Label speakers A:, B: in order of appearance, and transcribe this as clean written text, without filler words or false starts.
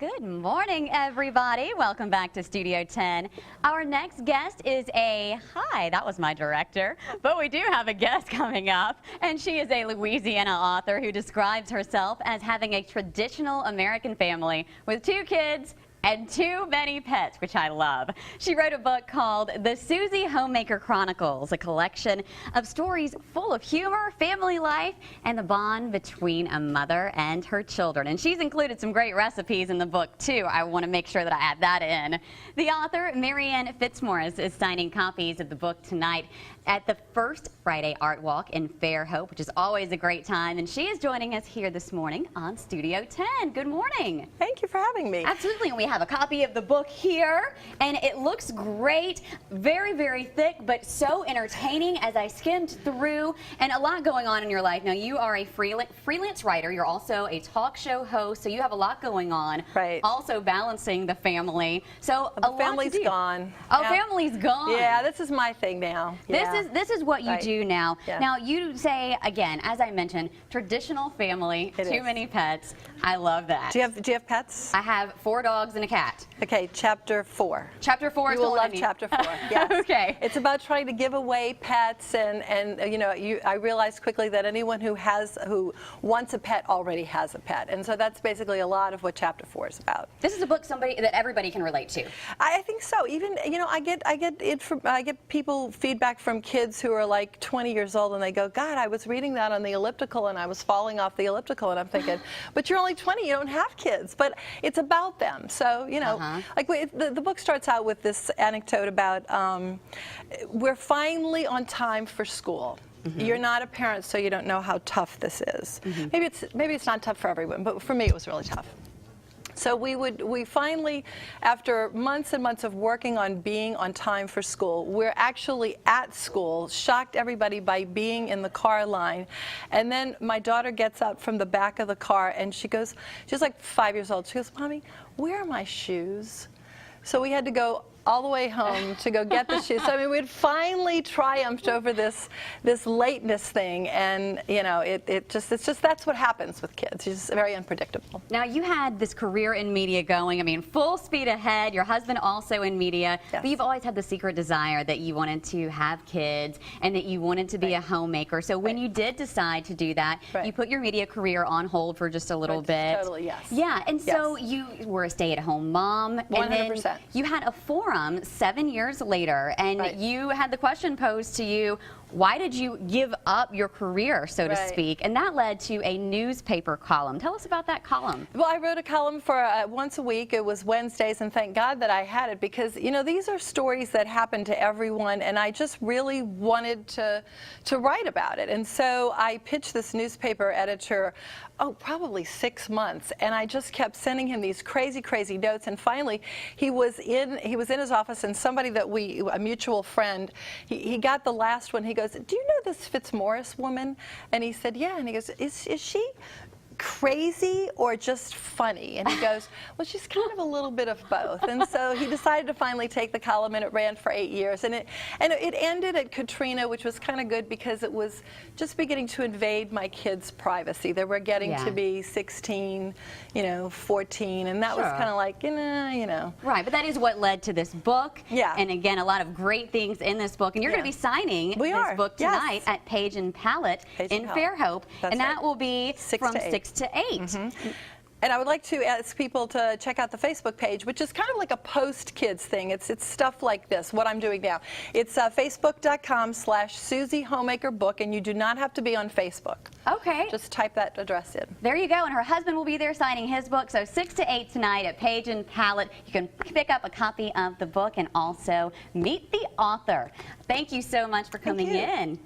A: Good morning, everybody. Welcome back to Studio 10. Our next guest is hi, that was my director, but we do have a guest coming up, and she is a Louisiana author who describes herself as having a traditional American family with 2 kids and too many pets, which I love. She wrote a book called The Suzie Homemaker Chronicles, a collection of stories full of humor, family life, and the bond between a mother and her children. And she's included some great recipes in the book, too. I want to make sure that I add that in. The author, Marianne Fitzmaurice, is signing copies of the book tonight at the First Friday Art Walk in Fairhope, which is always a great time. And she is joining us here this morning on Studio 10. Good morning.
B: Thank you for having me.
A: Absolutely. And we have a copy of the book here, and it looks great. Very, very thick, but so entertaining as I skimmed through, and a lot going on in your life. Now, you are a freelance writer. You're also a talk show host, so you have a lot going on.
B: Right.
A: Also balancing the family. So
B: the family's gone.
A: Oh, yeah. Family's gone.
B: Yeah, this is my thing now. Yeah.
A: This is what you do now.
B: Yeah.
A: Now, you say, again, as I mentioned, traditional family, too many pets. I love that.
B: Do you have pets?
A: I have 4 dogs and a cat.
B: Okay, chapter 4.
A: Chapter 4 is
B: you will
A: the one
B: love chapter 4. Yes.
A: Okay.
B: It's about trying to give away pets, and you know, I realized quickly that anyone who wants a pet already has a pet, and so that's basically a lot of what chapter 4 is about.
A: This is a book that everybody can relate to.
B: I think so. Even, you know, I get people feedback from kids who are like 20 years old, and they go, "God, I was reading that on the elliptical, and I was falling off the elliptical," and I'm thinking, "But you're only 20. You don't have kids." But it's about them. So, you know, like the book starts out with this anecdote about we're finally on time for school. You're not a parent, so you don't know how tough this is. Maybe it's not tough for everyone, but for me it was really tough. So we finally, after months and months of working on being on time for school, we're actually at school, shocked everybody by being in the car line. And then my daughter gets out from the back of the car, and she's like 5 years old. She goes, "Mommy, where are my shoes?" So we had to go all the way home to go get the shoes. So I mean, we'd finally triumphed over this lateness thing, and you know, it's just that's what happens with kids. It's just very unpredictable.
A: Now, you had this career in media going. I mean, full speed ahead. Your husband also in media.
B: Yes.
A: But you've always had the secret desire that you wanted to have kids and that you wanted to be a homemaker. So when you did decide to do that, you put your media career on hold for just a little bit.
B: Totally, yes.
A: Yeah, and so you were a stay-at-home mom.
B: 100%.
A: And then you had a forum 7 years later, and you had the question posed to you, why did you give up your career, so to speak? And that led to a newspaper column. Tell us about that column.
B: Well, I wrote a column for once a week. It was Wednesdays, and thank God that I had it, because, you know, these are stories that happen to everyone, and I just really wanted to write about it. And so I pitched this newspaper editor, probably 6 months, and I just kept sending him these crazy, crazy notes. And finally, he was in his office, and somebody that a mutual friend, he got the last one. He goes, "Do you know this Fitzmaurice woman?" And he said, "Yeah." And he goes, is she crazy or just funny?" And he goes, "Well, she's kind of a little bit of both." And so he decided to finally take the column, and it ran for 8 years. And it ended at Katrina, which was kind of good because it was just beginning to invade my kids' privacy. They were getting to be 16, 14, and that was kind of like, you know.
A: Right, but that is what led to this book.
B: Yeah.
A: And again, a lot of great things in this book. And you're going to be signing this book tonight at Page and Palette in Fairhope. And that will be from 6 to 8.
B: And I would like to ask people to check out the Facebook page, which is kind of like a post-kids thing. It's stuff like this, what I'm doing now. It's facebook.com/Suzie Homemaker Book, and you do not have to be on Facebook.
A: Okay.
B: Just type that address in.
A: There you go, and her husband will be there signing his book. So 6 to 8 tonight at Page and Palette. You can pick up a copy of the book and also meet the author. Thank you so much for coming in.